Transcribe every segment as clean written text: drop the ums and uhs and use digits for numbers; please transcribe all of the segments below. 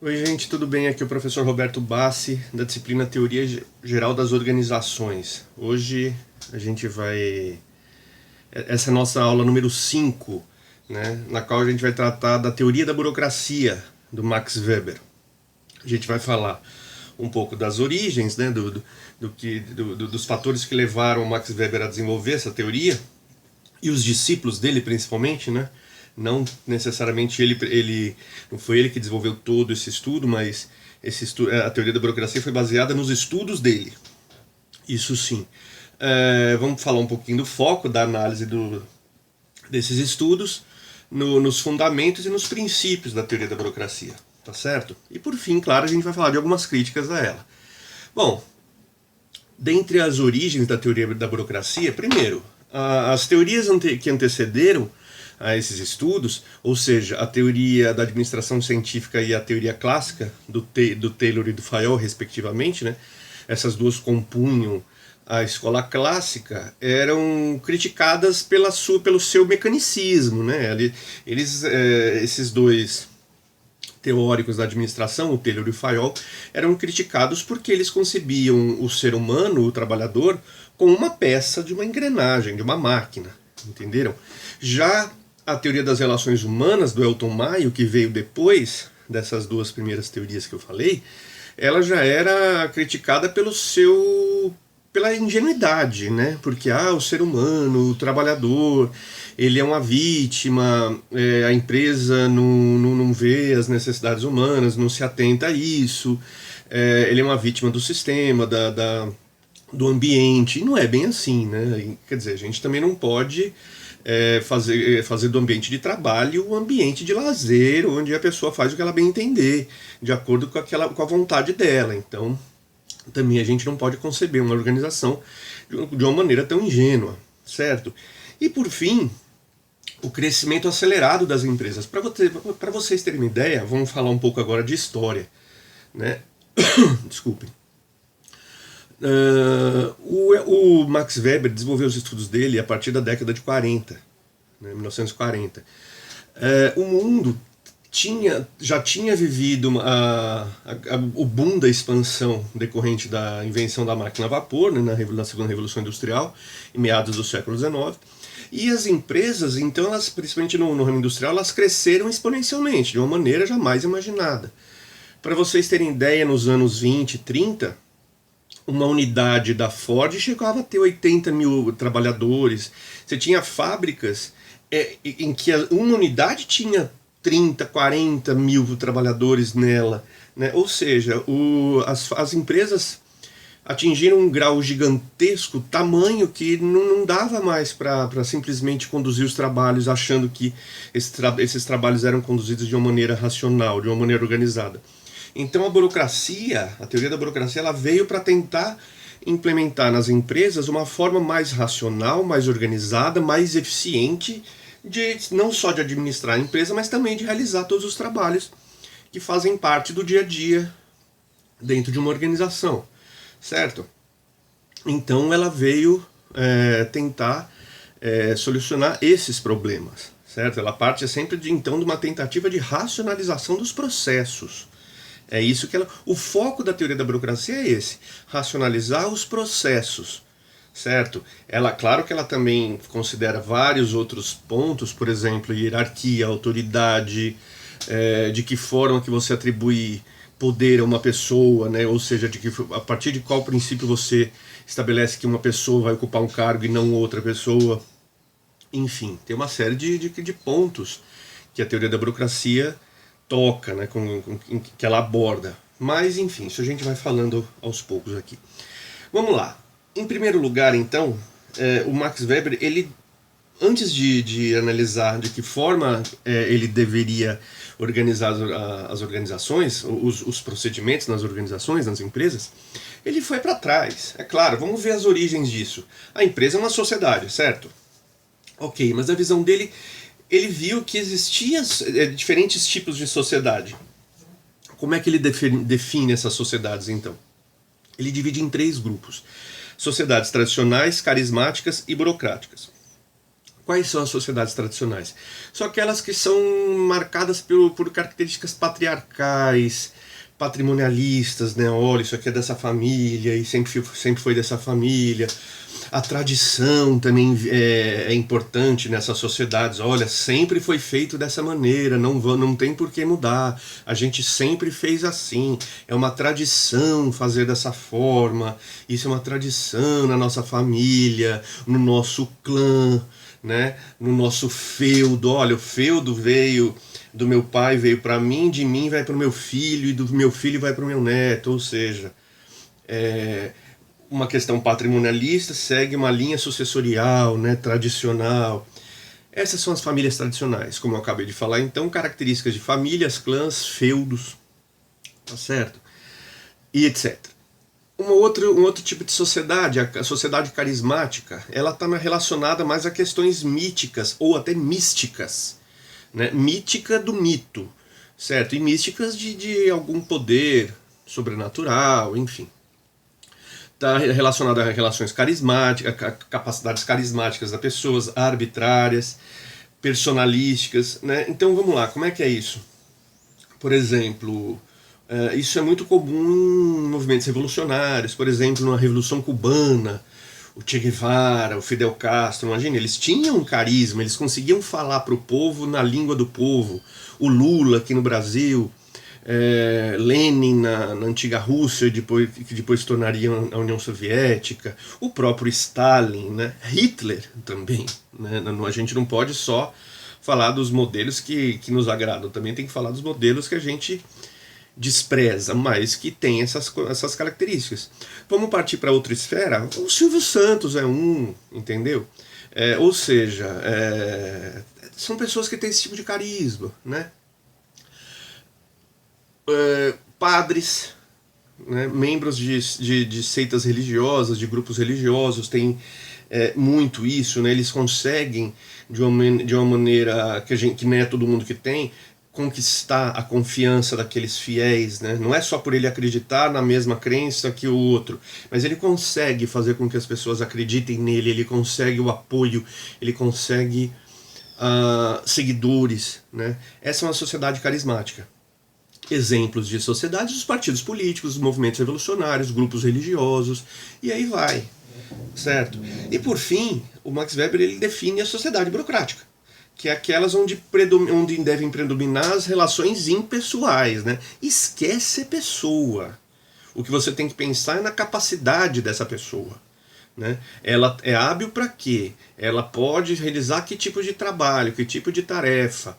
Oi, gente, tudo bem? Aqui é o professor Roberto Bassi, da disciplina Teoria Geral das Organizações. Hoje a gente vai. Essa é a nossa aula número 5, né, na qual a gente vai tratar da teoria da burocracia do Max Weber. A gente vai falar um pouco das origens, né, dos fatores que levaram o Max Weber a desenvolver essa teoria, e os discípulos dele principalmente, né? Não necessariamente não foi ele que desenvolveu todo esse estudo, mas a teoria da burocracia foi baseada nos estudos dele. Isso sim. Vamos falar um pouquinho do foco da análise desses estudos, nos fundamentos e nos princípios da teoria da burocracia, tá certo? E por fim, claro, a gente vai falar de algumas críticas a ela. Bom, dentre as origens da teoria da burocracia, primeiro, as teorias que antecederam a esses estudos, ou seja, a teoria da administração científica e a teoria clássica do Taylor e do Fayol, respectivamente, né? Essas duas compunham a escola clássica, eram criticadas pelo seu mecanicismo, né? Esses dois teóricos da administração, o Taylor e o Fayol, eram criticados porque eles concebiam o ser humano, o trabalhador, como uma peça de uma engrenagem, de uma máquina, entenderam? Já a teoria das relações humanas do Elton Mayo, que veio depois dessas duas primeiras teorias que eu falei, ela já era criticada pela ingenuidade, né? Porque o ser humano, o trabalhador, ele é uma vítima, a empresa não vê as necessidades humanas, não se atenta a isso, ele é uma vítima do sistema, do ambiente, e não é bem assim, né? Quer dizer, a gente também não pode fazer do ambiente de trabalho um ambiente de lazer, onde a pessoa faz o que ela bem entender, de acordo com a vontade dela. Então, também a gente não pode conceber uma organização de uma maneira tão ingênua, certo? E por fim, o crescimento acelerado das empresas. Para vocês terem uma ideia, vamos falar um pouco agora de história, né? Desculpem. O Max Weber desenvolveu os estudos dele a partir da década de 40, né, 1940. O mundo já tinha vivido o boom da expansão decorrente da invenção da máquina a vapor, né, na segunda Revolução Industrial, em meados do século XIX. E as empresas, então, principalmente no ramo industrial, elas cresceram exponencialmente, de uma maneira jamais imaginada. Para vocês terem ideia, nos anos 20 e 30, uma unidade da Ford chegava a ter 80 mil trabalhadores. Você tinha fábricas em que uma unidade tinha 30, 40 mil trabalhadores nela, né? Ou seja, as empresas atingiram um grau gigantesco, tamanho que não dava mais para simplesmente conduzir os trabalhos achando que esses trabalhos eram conduzidos de uma maneira racional, de uma maneira organizada. Então a teoria da burocracia, ela veio para tentar implementar nas empresas uma forma mais racional, mais organizada, mais eficiente, não só de administrar a empresa, mas também de realizar todos os trabalhos que fazem parte do dia a dia dentro de uma organização, certo? Então ela veio tentar solucionar esses problemas, certo? Ela parte sempre de uma tentativa de racionalização dos processos. É isso que o foco da teoria da burocracia é esse, racionalizar os processos, certo? Claro que ela também considera vários outros pontos, por exemplo, hierarquia, autoridade, de que forma que você atribui poder a uma pessoa, né? Ou seja, a partir de qual princípio você estabelece que uma pessoa vai ocupar um cargo e não outra pessoa. Enfim, tem uma série de pontos que a teoria da burocracia toca, né, que ela aborda. Mas, enfim, isso a gente vai falando aos poucos aqui. Vamos lá. Em primeiro lugar, então, o Max Weber, ele, antes de analisar de que forma ele deveria organizar as organizações, os procedimentos nas organizações, nas empresas, ele foi para trás. É claro, vamos ver as origens disso. A empresa é uma sociedade, certo? Ok, mas a visão dele, ele viu que existiam diferentes tipos de sociedade. Como é que ele define essas sociedades, então? Ele divide em 3 grupos. Sociedades tradicionais, carismáticas e burocráticas. Quais são as sociedades tradicionais? São aquelas que são marcadas por características patriarcais, patrimonialistas, né? Olha, isso aqui é dessa família e sempre foi dessa família. A tradição também é importante nessas sociedades. Olha, sempre foi feito dessa maneira, não tem por que mudar. A gente sempre fez assim. É uma tradição fazer dessa forma. Isso é uma tradição na nossa família, no nosso clã, né? No nosso feudo. Olha, o feudo veio do meu pai, veio para mim, de mim vai para o meu filho e do meu filho vai para o meu neto. Ou seja, uma questão patrimonialista segue uma linha sucessorial, né, tradicional. Essas são as famílias tradicionais, como eu acabei de falar. Então, características de famílias, clãs, feudos, tá certo? E etc. Um outro tipo de sociedade, a sociedade carismática, ela está relacionada mais a questões míticas ou até místicas, né? Mítica do mito, certo? E místicas de algum poder sobrenatural, enfim. Está relacionado a relações carismáticas, capacidades carismáticas das pessoas, arbitrárias, personalísticas, né? Então vamos lá, como é que é isso? Por exemplo, isso é muito comum em movimentos revolucionários, por exemplo, na Revolução Cubana, o Che Guevara, o Fidel Castro, imagina, eles tinham um carisma, eles conseguiam falar para o povo na língua do povo. O Lula aqui no Brasil, Lenin na antiga Rússia, que depois se tornaria a União Soviética, o próprio Stalin, né? Hitler também. Né? A gente não pode só falar dos modelos que nos agradam, também tem que falar dos modelos que a gente despreza, mas que tem essas características. Vamos partir para outra esfera? O Silvio Santos é entendeu? Ou seja, são pessoas que têm esse tipo de carisma, né? Padres, né? Membros de seitas religiosas, de grupos religiosos, têm muito isso, né? Eles conseguem, de uma maneira que não é todo mundo que tem, conquistar a confiança daqueles fiéis, né? Não é só por ele acreditar na mesma crença que o outro, mas ele consegue fazer com que as pessoas acreditem nele, ele consegue o apoio, ele consegue seguidores, né? Essa é uma sociedade carismática. Exemplos de sociedades, os partidos políticos, os movimentos revolucionários, grupos religiosos, e aí vai, certo? E por fim, o Max Weber ele define a sociedade burocrática, que é aquelas onde devem predominar as relações impessoais, né? Esquece a pessoa. O que você tem que pensar é na capacidade dessa pessoa. Né? Ela é hábil para quê? Ela pode realizar que tipo de trabalho, que tipo de tarefa.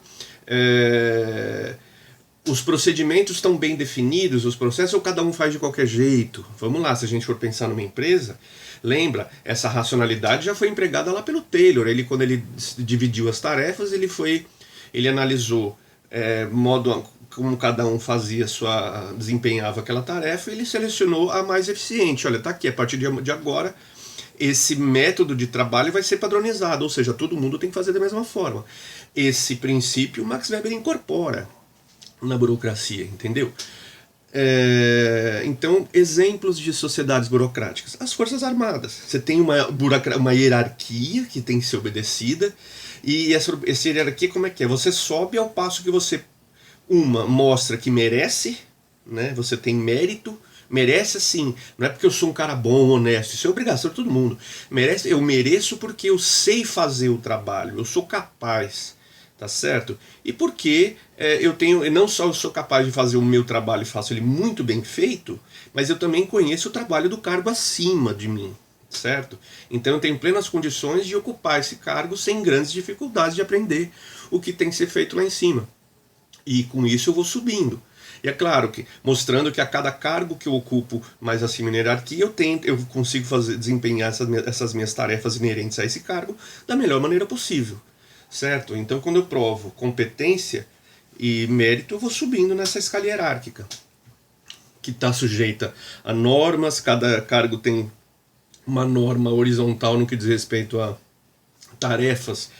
Os procedimentos estão bem definidos, os processos, ou cada um faz de qualquer jeito? Vamos lá, se a gente for pensar numa empresa, lembra, essa racionalidade já foi empregada lá pelo Taylor. Quando ele dividiu as tarefas, ele analisou modo como cada um desempenhava aquela tarefa, e ele selecionou a mais eficiente. Olha, tá aqui, a partir de agora, esse método de trabalho vai ser padronizado, ou seja, todo mundo tem que fazer da mesma forma. Esse princípio o Max Weber incorpora na burocracia, entendeu? Então, exemplos de sociedades burocráticas. As Forças Armadas. Você tem uma hierarquia que tem que ser obedecida, e essa hierarquia como é que é? Você sobe ao passo que você, mostra que merece, né? Você tem mérito, merece assim, não é porque eu sou um cara bom, honesto, isso é obrigação de todo mundo. Eu mereço porque eu sei fazer o trabalho, eu sou capaz, tá certo? E porque não só eu sou capaz de fazer o meu trabalho e faço ele muito bem feito, mas eu também conheço o trabalho do cargo acima de mim, certo? Então eu tenho plenas condições de ocupar esse cargo sem grandes dificuldades de aprender o que tem que ser feito lá em cima. E com isso eu vou subindo. E é claro que, mostrando que a cada cargo que eu ocupo mais acima na hierarquia, eu consigo desempenhar essas minhas tarefas inerentes a esse cargo da melhor maneira possível. Certo? Então, quando eu provo competência e mérito, eu vou subindo nessa escala hierárquica, que está sujeita a normas. Cada cargo tem uma norma horizontal no que diz respeito a tarefas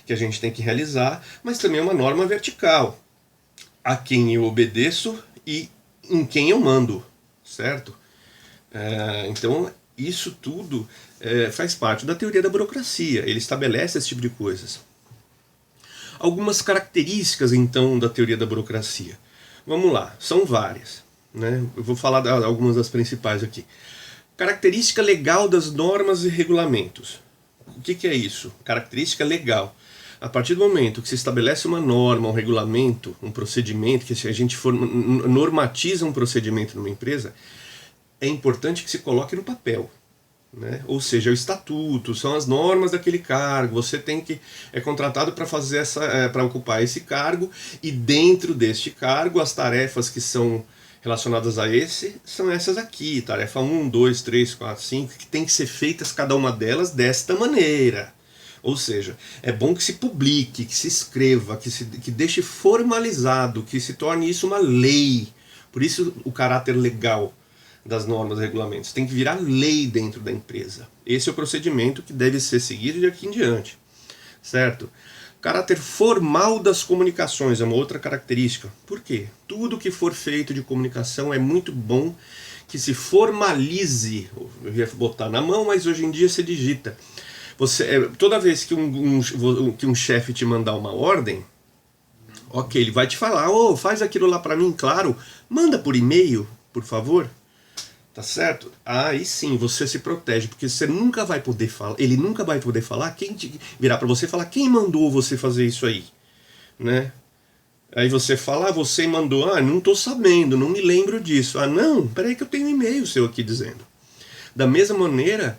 que a gente tem que realizar, mas também uma norma vertical, a quem eu obedeço e em quem eu mando, certo? Então, isso tudo faz parte da teoria da burocracia, ele estabelece esse tipo de coisas. Algumas características, então, da teoria da burocracia. Vamos lá, são várias, né? Eu vou falar algumas das principais aqui. Característica legal das normas e regulamentos. O que é isso? Característica legal. A partir do momento que se estabelece uma norma, um regulamento, um procedimento, que se a gente normatiza um procedimento numa empresa, é importante que se coloque no papel. Né? Ou seja, o estatuto, são as normas daquele cargo, você é contratado para fazer para ocupar esse cargo, e dentro deste cargo as tarefas que são relacionadas a esse são essas aqui, tarefa 1, 2, 3, 4, 5, que tem que ser feitas cada uma delas desta maneira. Ou seja, é bom que se publique, que se escreva, que deixe formalizado, que se torne isso uma lei. Por isso o caráter legal das normas e regulamentos. Tem que virar lei dentro da empresa. Esse é o procedimento que deve ser seguido de aqui em diante. Certo? Caráter formal das comunicações é uma outra característica. Por quê? Tudo que for feito de comunicação é muito bom que se formalize. Eu ia botar na mão, mas hoje em dia se digita. Toda vez que um chefe te mandar uma ordem, ok, ele vai te falar, faz aquilo lá para mim, claro, manda por e-mail, por favor. Tá certo? Aí sim, você se protege, porque você nunca vai poder falar, ele nunca vai poder falar, virar para você e falar, quem mandou você fazer isso aí? Né? Aí você fala, você mandou, não tô sabendo, não me lembro disso. Não, peraí que eu tenho um e-mail seu aqui dizendo. Da mesma maneira,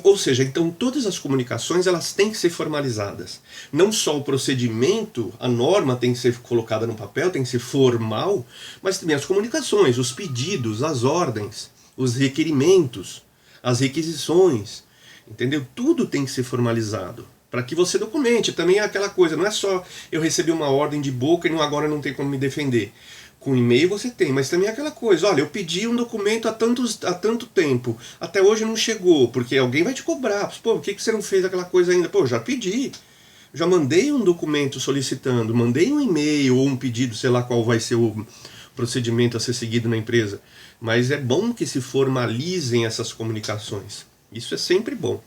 ou seja, então todas as comunicações elas têm que ser formalizadas. Não só o procedimento, a norma tem que ser colocada no papel, tem que ser formal, mas também as comunicações, os pedidos, as ordens, os requerimentos, as requisições, entendeu? Tudo tem que ser formalizado para que você documente. Também é aquela coisa, não é só eu recebi uma ordem de boca e agora não tem como me defender. Com e-mail você tem, mas também é aquela coisa, olha, eu pedi um documento há tanto tempo, até hoje não chegou, porque alguém vai te cobrar. Pô, por que você não fez aquela coisa ainda? Pô, já pedi, já mandei um documento solicitando, mandei um e-mail ou um pedido, sei lá qual vai ser o procedimento a ser seguido na empresa. Mas é bom que se formalizem essas comunicações. Isso é sempre bom.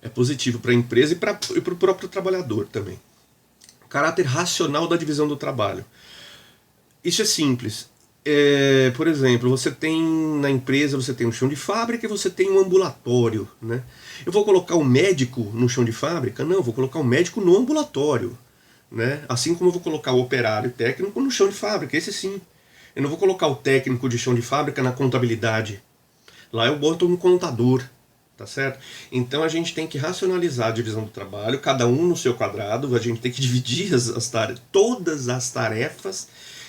É positivo para a empresa e para o próprio trabalhador também. Caráter racional da divisão do trabalho. Isso é simples. Por exemplo, você tem na empresa, você tem um chão de fábrica e você tem um ambulatório. Né? Eu vou colocar o médico no chão de fábrica? Não, eu vou colocar o médico no ambulatório. Né? Assim como eu vou colocar o operário técnico no chão de fábrica, esse sim. Eu não vou colocar o técnico de chão de fábrica na contabilidade. Lá eu boto um contador. Tá certo? Então a gente tem que racionalizar a divisão do trabalho, cada um no seu quadrado, a gente tem que dividir todas as tarefas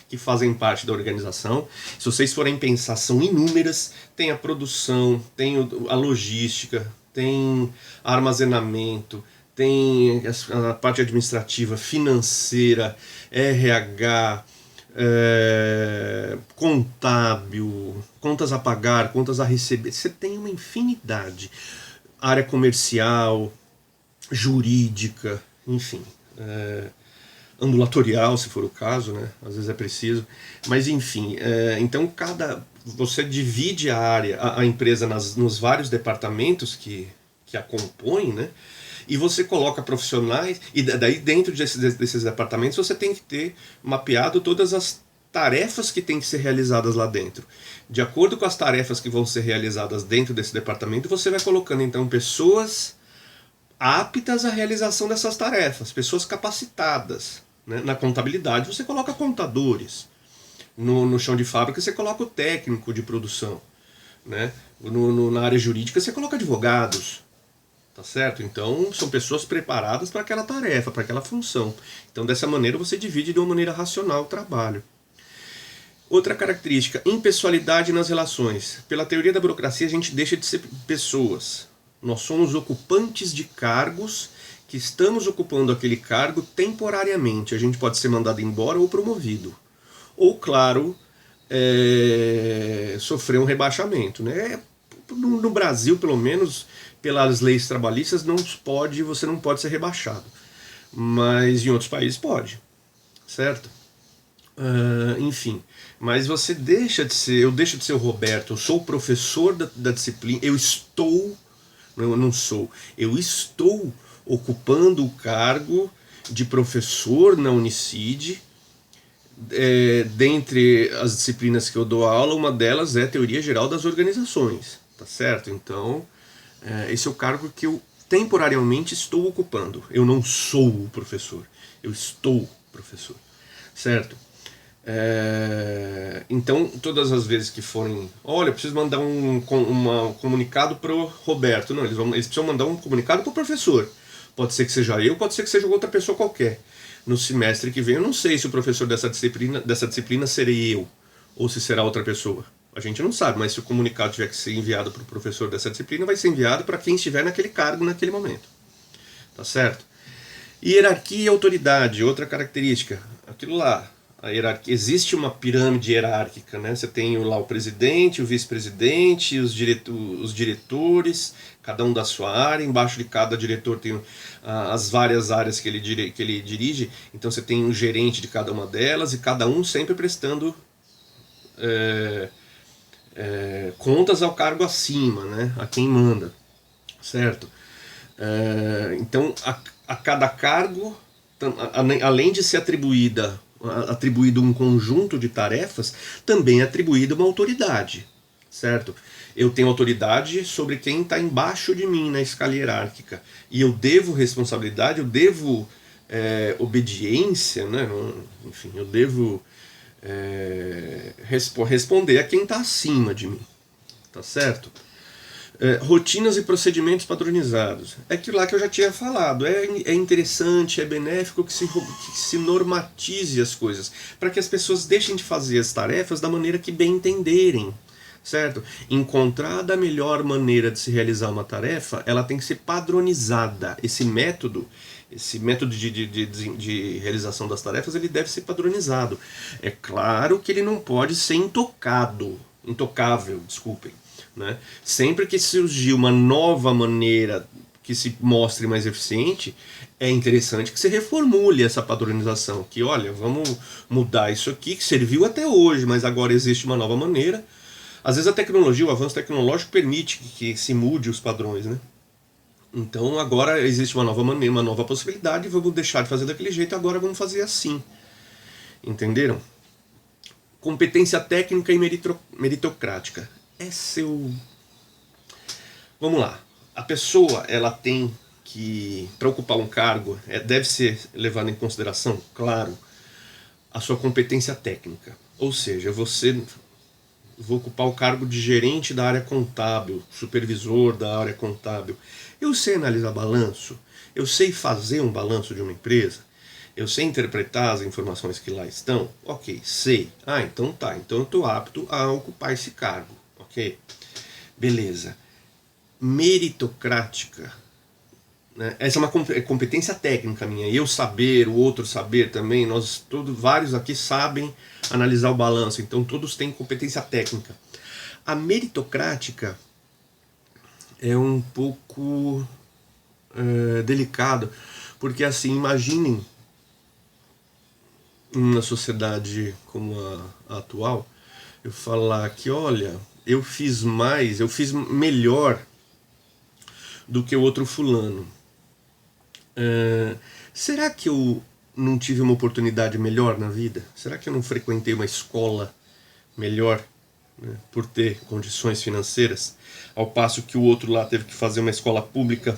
que fazem parte da organização. Se vocês forem pensar, são inúmeras. Tem a produção, tem a logística, tem armazenamento, tem a parte administrativa, financeira, RH, contábil, contas a pagar, contas a receber. Você tem uma infinidade. Área comercial, jurídica, enfim. Ambulatorial, se for o caso, né? Às vezes é preciso, mas enfim, então você divide a área, a empresa nos vários departamentos que a compõem, né? E você coloca profissionais, e daí dentro desses departamentos você tem que ter mapeado todas as tarefas que têm que ser realizadas lá dentro. De acordo com as tarefas que vão ser realizadas dentro desse departamento, você vai colocando então pessoas aptas à realização dessas tarefas, pessoas capacitadas. Né? Na contabilidade você coloca contadores, no chão de fábrica você coloca o técnico de produção, né? Na área jurídica você coloca advogados, tá certo? Então são pessoas preparadas para aquela tarefa, para aquela função. Então dessa maneira você divide de uma maneira racional o trabalho. Outra característica, impessoalidade nas relações. Pela teoria da burocracia a gente deixa de ser pessoas. Nós somos ocupantes de cargos que estamos ocupando aquele cargo temporariamente. A gente pode ser mandado embora ou promovido. Ou, claro, sofrer um rebaixamento. Né? No Brasil, pelo menos, pelas leis trabalhistas, você não pode ser rebaixado. Mas em outros países pode. Certo? Enfim, mas você deixa de ser, eu deixo de ser o Roberto, eu sou o professor da disciplina, eu não sou, eu estou ocupando o cargo de professor na Unicid. Dentre as disciplinas que eu dou aula, uma delas é Teoria Geral das Organizações, tá certo? Então, esse é o cargo que eu temporariamente estou ocupando. Eu não sou o professor, eu estou professor, certo? Então, todas as vezes que forem, olha, eu preciso mandar um comunicado pro Roberto, não, eles precisam mandar um comunicado pro professor. Pode ser que seja eu, pode ser que seja outra pessoa qualquer. No semestre que vem, eu não sei se o professor dessa disciplina serei eu, ou se será outra pessoa. A gente não sabe, mas se o comunicado tiver que ser enviado para o professor dessa disciplina, vai ser enviado para quem estiver naquele cargo naquele momento. Tá certo? Hierarquia e autoridade, outra característica. Aquilo lá, a hierarquia, existe uma pirâmide hierárquica, né? Você tem lá o presidente, o vice-presidente, os diretores, cada um da sua área. Embaixo de cada diretor tem as várias áreas que ele dirige. Então você tem um gerente de cada uma delas e cada um sempre prestando contas ao cargo acima, né? A quem manda, certo? Então a cada cargo, além de ser atribuído um conjunto de tarefas, também é atribuída uma autoridade, certo? Eu tenho autoridade sobre quem está embaixo de mim na escala hierárquica, e eu devo responsabilidade, eu devo obediência, né? Enfim, eu devo responder a quem está acima de mim, tá certo? Rotinas e procedimentos padronizados. É aquilo lá que eu já tinha falado. É interessante, é benéfico que se normatize as coisas, para que as pessoas deixem de fazer as tarefas da maneira que bem entenderem, certo? Encontrada a melhor maneira de se realizar uma tarefa, ela tem que ser padronizada. Esse método de realização das tarefas, ele deve ser padronizado. É claro que ele não pode ser intocável, desculpem. Né? Sempre que surgir uma nova maneira que se mostre mais eficiente, é interessante que se reformule essa padronização, que olha, vamos mudar isso aqui que serviu até hoje, mas agora existe uma nova maneira. Às vezes a tecnologia, o avanço tecnológico permite que se mude os padrões, né? Então agora existe uma nova maneira, uma nova possibilidade, vamos deixar de fazer daquele jeito, agora vamos fazer assim. Entenderam? Competência técnica e meritocrática. Vamos lá. A pessoa, ela tem que, para ocupar um cargo, deve ser levada em consideração, claro, a sua competência técnica. Ou seja, vou ocupar o cargo de gerente da área contábil, supervisor da área contábil. Eu sei analisar balanço, eu sei fazer um balanço de uma empresa, eu sei interpretar as informações que lá estão. Ok, sei. Então tá, então eu estou apto a ocupar esse cargo. Ok, beleza. Meritocrática, né? Essa é uma competência técnica minha. Eu saber, o outro saber também. Vários aqui sabem analisar o balanço, então todos têm competência técnica. A meritocrática é um pouco delicado, porque assim, imaginem uma sociedade como a atual, eu falar que, olha, eu fiz melhor do que o outro fulano. Será que eu não tive uma oportunidade melhor na vida? Será que eu não frequentei uma escola melhor, né, por ter condições financeiras? Ao passo que o outro lá teve que fazer uma escola pública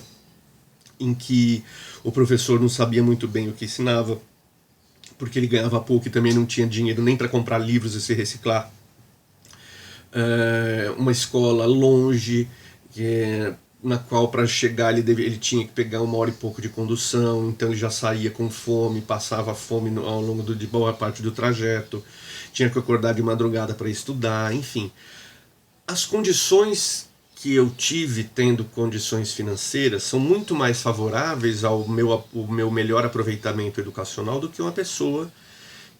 em que o professor não sabia muito bem o que ensinava, porque ele ganhava pouco e também não tinha dinheiro nem para comprar livros e se reciclar. Uma escola longe, na qual para chegar ele tinha que pegar 1 hora e pouco de condução, então ele já saía com fome, passava fome ao longo de boa parte do trajeto, tinha que acordar de madrugada para estudar, enfim. As condições que eu tive tendo condições financeiras são muito mais favoráveis ao meu melhor aproveitamento educacional do que uma pessoa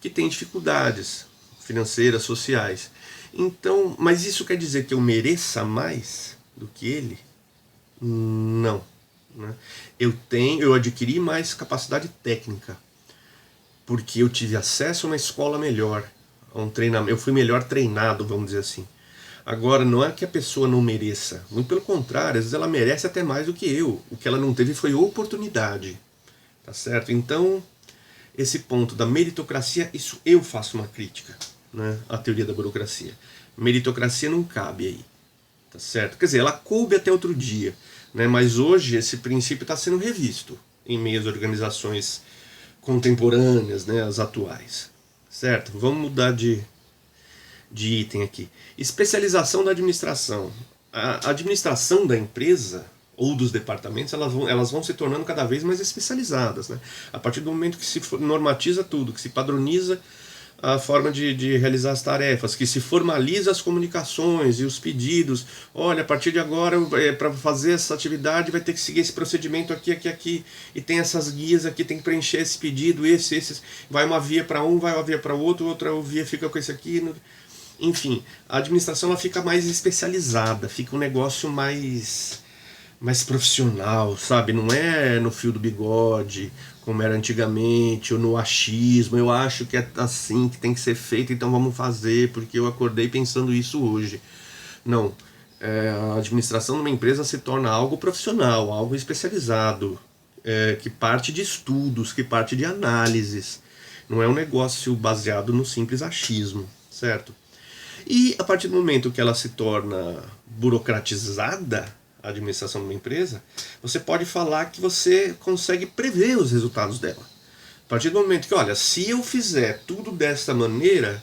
que tem dificuldades financeiras, sociais. Então, mas isso quer dizer que eu mereça mais do que ele? Não, né? Eu adquiri mais capacidade técnica. porque eu tive acesso a uma escola melhor, a um treinamento, eu fui melhor treinado, vamos dizer assim. Agora, não é que a pessoa não mereça, muito pelo contrário, às vezes ela merece até mais do que eu. O que ela não teve foi oportunidade, tá certo? Então, esse ponto da meritocracia, isso eu faço uma crítica, né, à teoria da burocracia. Meritocracia não cabe aí, tá certo? Quer dizer, ela coube até outro dia, né, mas hoje esse princípio está sendo revisto em meio às organizações contemporâneas, né, as atuais, certo? Vamos mudar de item aqui. Especialização da administração. A administração da empresa ou dos departamentos, elas vão se tornando cada vez mais especializadas, né? A partir do momento que se normatiza tudo, que se padroniza a forma de realizar as tarefas, que se formaliza as comunicações e os pedidos. Olha, a partir de agora, para fazer essa atividade, vai ter que seguir esse procedimento aqui, aqui, aqui, e tem essas guias aqui, tem que preencher esse pedido, esse, vai uma via para um, vai uma via para o outro, outra via fica com esse aqui. Enfim, a administração ela fica mais especializada, fica um negócio mais profissional, sabe? Não é no fio do bigode, como era antigamente, ou no achismo, eu acho que é assim que tem que ser feito, então vamos fazer, porque eu acordei pensando isso hoje. Não, a administração de uma empresa se torna algo profissional, algo especializado, que parte de estudos, que parte de análises. Não é um negócio baseado no simples achismo, certo? E a partir do momento que ela se torna burocratizada, a administração de uma empresa, você pode falar que você consegue prever os resultados dela. A partir do momento que, olha, se eu fizer tudo dessa maneira,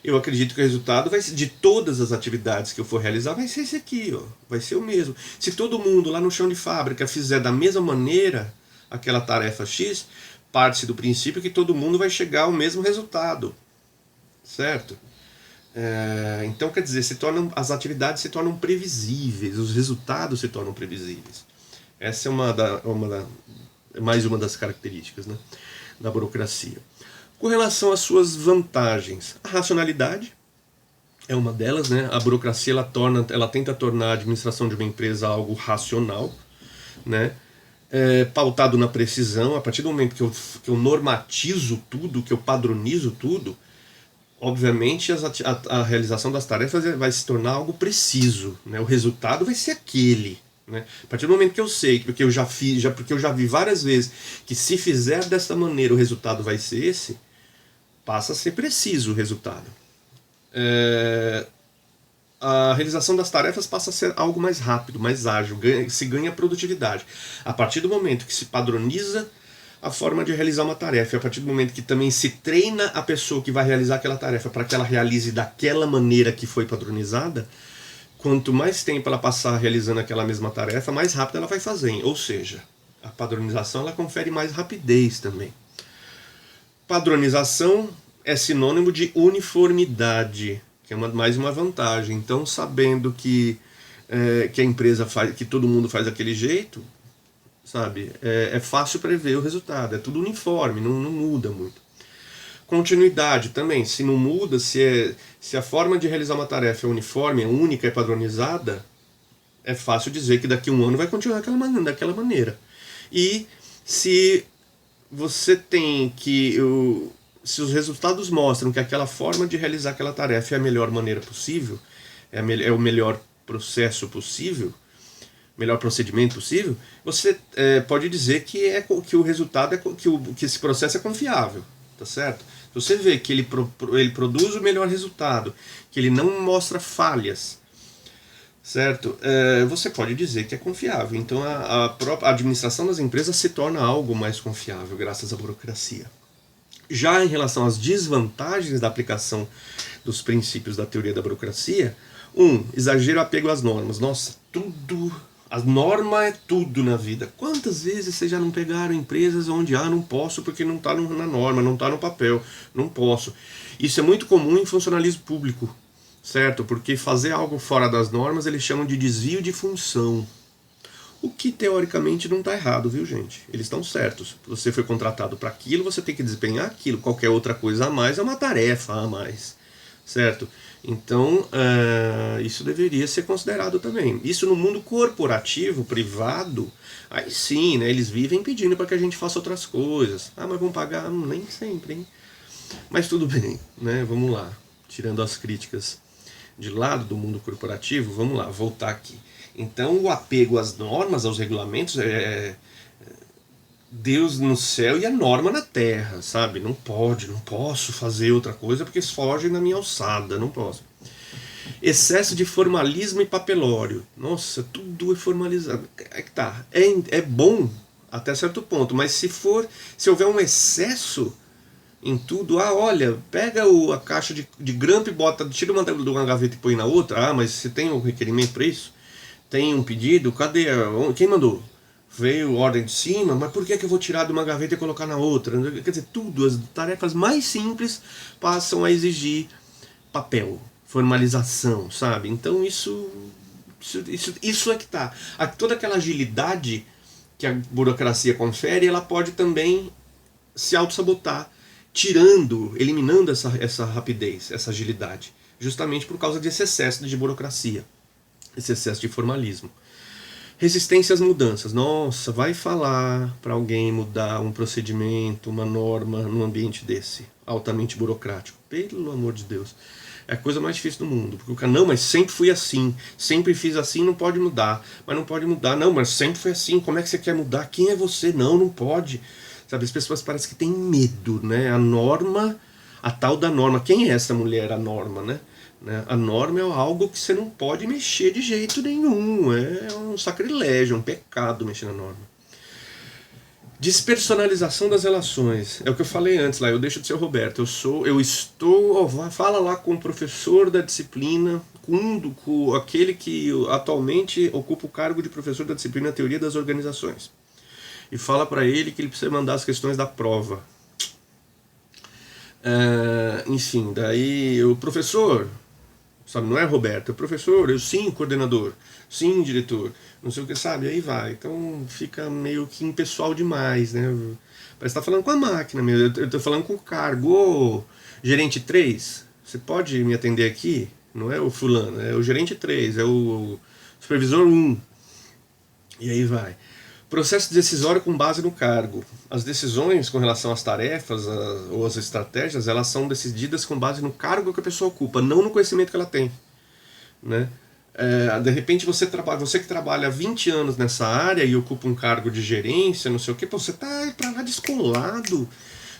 eu acredito que o resultado vai ser, de todas as atividades que eu for realizar, vai ser esse aqui, ó, vai ser o mesmo. Se todo mundo lá no chão de fábrica fizer da mesma maneira aquela tarefa X, parte-se do princípio que todo mundo vai chegar ao mesmo resultado, certo? Então, quer dizer, as atividades se tornam previsíveis, os resultados se tornam previsíveis. Essa é mais uma das características, né, da burocracia. Com relação às suas vantagens, a racionalidade é uma delas, né? A burocracia ela tenta tornar a administração de uma empresa algo racional, né? Pautado na precisão. A partir do momento que eu normatizo tudo, que eu padronizo tudo, obviamente a realização das tarefas vai se tornar algo preciso, né? O resultado vai ser aquele, né? A partir do momento que eu sei, porque eu já vi várias vezes que se fizer dessa maneira o resultado vai ser esse, passa a ser preciso o resultado. A realização das tarefas passa a ser algo mais rápido, mais ágil, se ganha produtividade. A partir do momento que se padroniza a forma de realizar uma tarefa, e a partir do momento que também se treina a pessoa que vai realizar aquela tarefa para que ela realize daquela maneira que foi padronizada, quanto mais tempo ela passar realizando aquela mesma tarefa, mais rápido ela vai fazer. Ou seja, a padronização ela confere mais rapidez também. Padronização é sinônimo de uniformidade, que é mais uma vantagem. Então, sabendo que a empresa faz, que todo mundo faz daquele jeito, sabe, é fácil prever o resultado, é tudo uniforme, não muda muito. Continuidade também, se não muda, se a forma de realizar uma tarefa é uniforme, é única, é padronizada, é fácil dizer que daqui a um ano vai continuar daquela maneira. E se você tem se os resultados mostram que aquela forma de realizar aquela tarefa é a melhor maneira possível, é o melhor processo possível, melhor procedimento possível, você pode dizer que o resultado que esse processo é confiável, tá certo? Se você vê que ele produz o melhor resultado, que ele não mostra falhas, certo? Você pode dizer que é confiável. Então a própria administração das empresas se torna algo mais confiável graças à burocracia. Já em relação às desvantagens da aplicação dos princípios da teoria da burocracia, exagero apego às normas. Nossa, a norma é tudo na vida. Quantas vezes vocês já não pegaram empresas onde não posso porque não está na norma, não está no papel, não posso. Isso é muito comum em funcionalismo público, certo? Porque fazer algo fora das normas eles chamam de desvio de função. O que teoricamente não está errado, viu, gente? Eles estão certos. Você foi contratado para aquilo, você tem que desempenhar aquilo. Qualquer outra coisa a mais é uma tarefa a mais, certo? Então, isso deveria ser considerado também. Isso no mundo corporativo, privado, aí sim, né, eles vivem pedindo para que a gente faça outras coisas. Ah, mas vão pagar? Nem sempre, hein? Mas tudo bem, né? Vamos lá. Tirando as críticas de lado do mundo corporativo, vamos lá, voltar aqui. Então, o apego às normas, aos regulamentos, é Deus no céu e a norma na terra, sabe? Não pode, não posso fazer outra coisa porque foge na minha alçada, não posso. Excesso de formalismo e papelório. Nossa, tudo é formalizado. É que tá, é bom até certo ponto, mas se houver um excesso em tudo, olha, pega a caixa de grampo e bota, tira uma de uma gaveta e põe na outra. Mas você tem um requerimento para isso? Tem um pedido? Cadê? Quem mandou? Veio ordem de cima, mas por que eu vou tirar de uma gaveta e colocar na outra? Quer dizer, tudo, as tarefas mais simples passam a exigir papel, formalização, sabe? Então isso é que tá. Toda aquela agilidade que a burocracia confere, ela pode também se auto-sabotar, eliminando essa rapidez, essa agilidade, justamente por causa desse excesso de burocracia, esse excesso de formalismo. Resistência às mudanças. Nossa, vai falar para alguém mudar um procedimento, uma norma num ambiente desse, altamente burocrático. Pelo amor de Deus. É a coisa mais difícil do mundo. Porque o cara, não, mas sempre fui assim. Sempre fiz assim, não pode mudar. Mas não pode mudar. Não, mas sempre foi assim. Como é que você quer mudar? Quem é você? Não, não pode. Sabe, as pessoas parecem que têm medo, né? A norma, a tal da norma. Quem é essa mulher, a norma, né? A norma é algo que você não pode mexer de jeito nenhum. É um sacrilégio, um pecado mexer na norma. Despersonalização das relações. É o que eu falei antes lá, eu deixo de ser o Roberto. Fala lá com o professor da disciplina, com aquele que atualmente ocupa o cargo de professor da disciplina Teoria das Organizações. E fala para ele que ele precisa mandar as questões da prova. Enfim, daí o professor, sabe, não é Roberto, é professor, eu sim, coordenador, sim, diretor, não sei o que, sabe, aí vai. Então fica meio que impessoal demais, né? Parece que tá falando com a máquina mesmo, eu tô falando com o cargo. Ô, gerente 3, você pode me atender aqui? Não é o fulano, é o gerente 3, é o supervisor 1. E aí vai. Processo decisório com base no cargo. As decisões com relação às tarefas ou às estratégias, elas são decididas com base no cargo que a pessoa ocupa, não no conhecimento que ela tem, né? De repente você que trabalha há 20 anos nessa área e ocupa um cargo de gerência, não sei o que, você está para lá descolado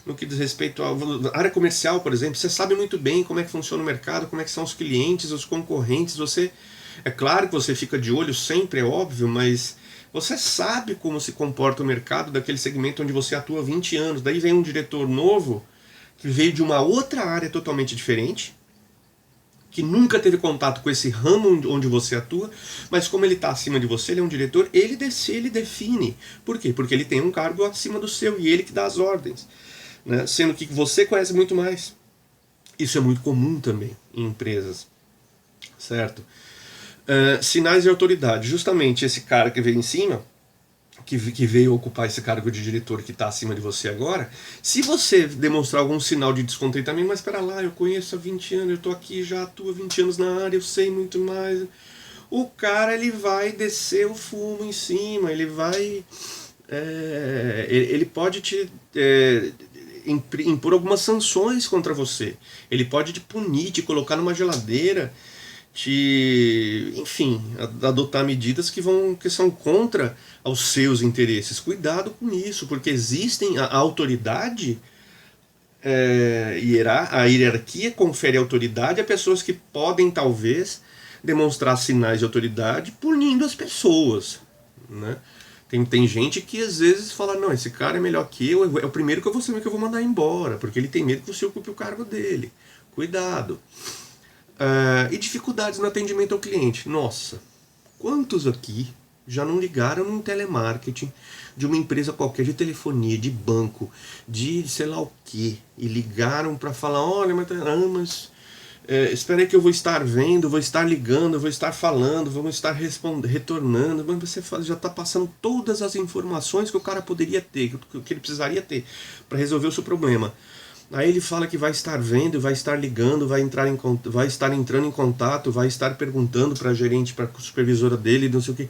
no que diz respeito à área comercial, por exemplo. Você sabe muito bem como é que funciona o mercado, como é que são os clientes, os concorrentes. É claro que você fica de olho sempre, é óbvio, mas você sabe como se comporta o mercado daquele segmento onde você atua há 20 anos. Daí vem um diretor novo que veio de uma outra área totalmente diferente, que nunca teve contato com esse ramo onde você atua, mas como ele está acima de você, ele é um diretor, ele define. Por quê? Porque ele tem um cargo acima do seu e ele que dá as ordens, né? Sendo que você conhece muito mais. Isso é muito comum também em empresas, certo? Sinais de autoridade. Justamente esse cara que veio em cima, que veio ocupar esse cargo de diretor que está acima de você agora, se você demonstrar algum sinal de descontentamento, mas espera lá, eu conheço há 20 anos, eu estou aqui, já atuo há 20 anos na área, eu sei muito mais. O cara, ele vai descer o fumo em cima, ele vai... ele pode te... impor algumas sanções contra você. Ele pode te punir, te colocar numa geladeira, enfim, adotar medidas que são contra aos seus interesses. Cuidado com isso, porque existem a autoridade, a hierarquia confere autoridade a pessoas que podem talvez demonstrar sinais de autoridade punindo as pessoas, né? Tem gente que às vezes fala, não, esse cara é melhor que eu, é o primeiro que eu vou mandar embora, porque ele tem medo que você ocupe o cargo dele. Cuidado. E dificuldades no atendimento ao cliente. Nossa, quantos aqui já não ligaram num telemarketing de uma empresa qualquer, de telefonia, de banco, de sei lá o que, e ligaram para falar, olha, mas espera aí que eu vou estar vendo, vou estar ligando, vou estar falando, vamos estar retornando. Mas você já está passando todas as informações que o cara poderia ter, que ele precisaria ter para resolver o seu problema. Aí ele fala que vai estar vendo, vai estar ligando, vai estar entrando em contato, vai estar perguntando para a gerente, para a supervisora dele, não sei o que.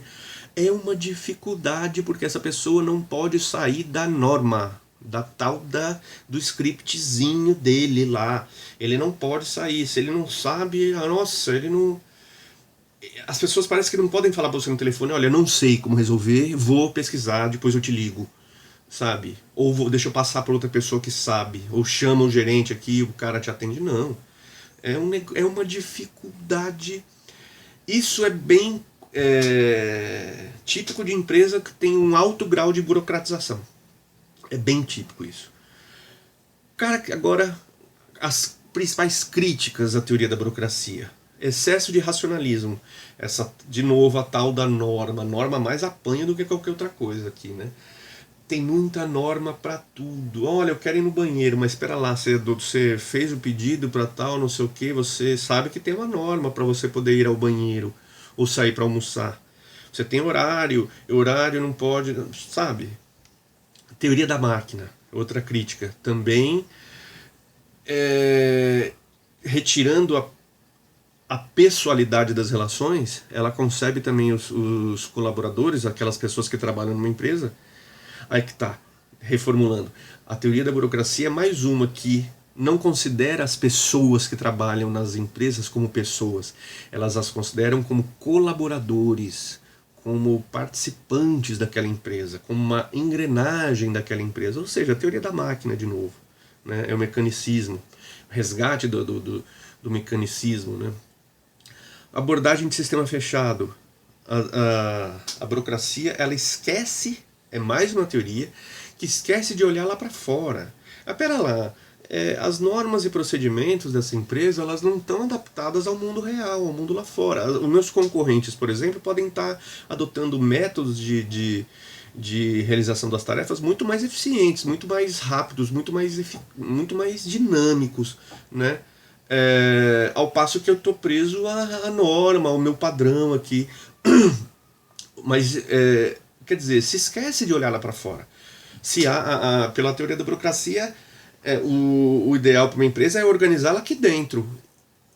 É uma dificuldade porque essa pessoa não pode sair da norma, da tal do scriptzinho dele lá. Ele não pode sair. Se ele não sabe, nossa, ele não. As pessoas parecem que não podem falar para você no telefone: olha, não sei como resolver, vou pesquisar, depois eu te ligo. Sabe? Ou deixa eu passar para outra pessoa que sabe. Ou chama o gerente aqui, o cara te atende. Não. É uma dificuldade. Isso é bem típico de empresa que tem um alto grau de burocratização. É bem típico isso. Cara, agora as principais críticas à teoria da burocracia. Excesso de racionalismo. Essa, de novo, a tal da norma. A norma mais apanha do que qualquer outra coisa aqui, né? Tem muita norma para tudo. Olha, eu quero ir no banheiro, mas espera lá, você fez o pedido para tal, não sei o que, você sabe que tem uma norma para você poder ir ao banheiro ou sair para almoçar. Você tem horário não pode, sabe? Teoria da máquina, outra crítica. Também retirando a pessoalidade das relações, ela concebe também os colaboradores, aquelas pessoas que trabalham numa empresa. Aí que tá, reformulando. A teoria da burocracia é mais uma que não considera as pessoas que trabalham nas empresas como pessoas. Elas as consideram como colaboradores, como participantes daquela empresa, como uma engrenagem daquela empresa. Ou seja, a teoria da máquina, de novo. Né? É o mecanicismo, o resgate do mecanicismo. Né? Abordagem de sistema fechado. A burocracia, ela esquece. É mais uma teoria que esquece de olhar lá para fora. Pera lá, as normas e procedimentos dessa empresa, elas não estão adaptadas ao mundo real, ao mundo lá fora. Os meus concorrentes, por exemplo, podem estar adotando métodos de realização das tarefas muito mais eficientes, muito mais rápidos, muito mais dinâmicos, né? Ao passo que eu estou preso à norma, ao meu padrão aqui. Mas quer dizer, se esquece de olhar lá para fora. Se pela teoria da burocracia, o ideal para uma empresa é organizá-la aqui dentro,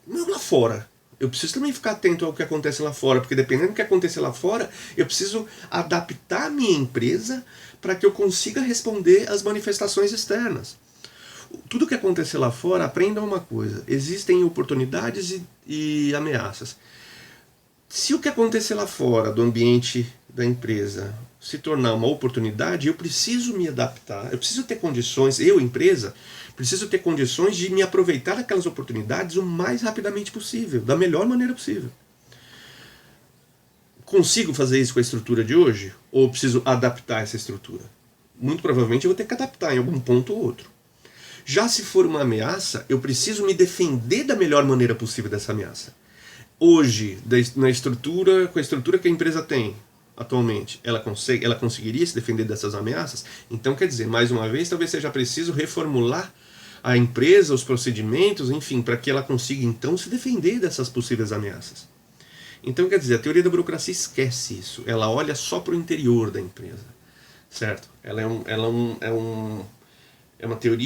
não lá fora. Eu preciso também ficar atento ao que acontece lá fora, porque dependendo do que acontecer lá fora, eu preciso adaptar a minha empresa para que eu consiga responder às manifestações externas. Tudo que acontecer lá fora, aprenda uma coisa: existem oportunidades e ameaças. Se o que acontecer lá fora do ambiente da empresa se tornar uma oportunidade, eu preciso me adaptar, eu preciso ter condições, empresa, preciso ter condições de me aproveitar daquelas oportunidades o mais rapidamente possível, da melhor maneira possível. Consigo fazer isso com a estrutura de hoje? Ou preciso adaptar essa estrutura? Muito provavelmente eu vou ter que adaptar em algum ponto ou outro. Já se for uma ameaça, eu preciso me defender da melhor maneira possível dessa ameaça. Hoje, com a estrutura que a empresa tem atualmente, ela conseguiria se defender dessas ameaças? Então, quer dizer, mais uma vez, talvez seja preciso reformular a empresa, os procedimentos, enfim, para que ela consiga então se defender dessas possíveis ameaças. Então, quer dizer, a teoria da burocracia esquece isso. Ela olha só para o interior da empresa, certo? Ela é uma teoria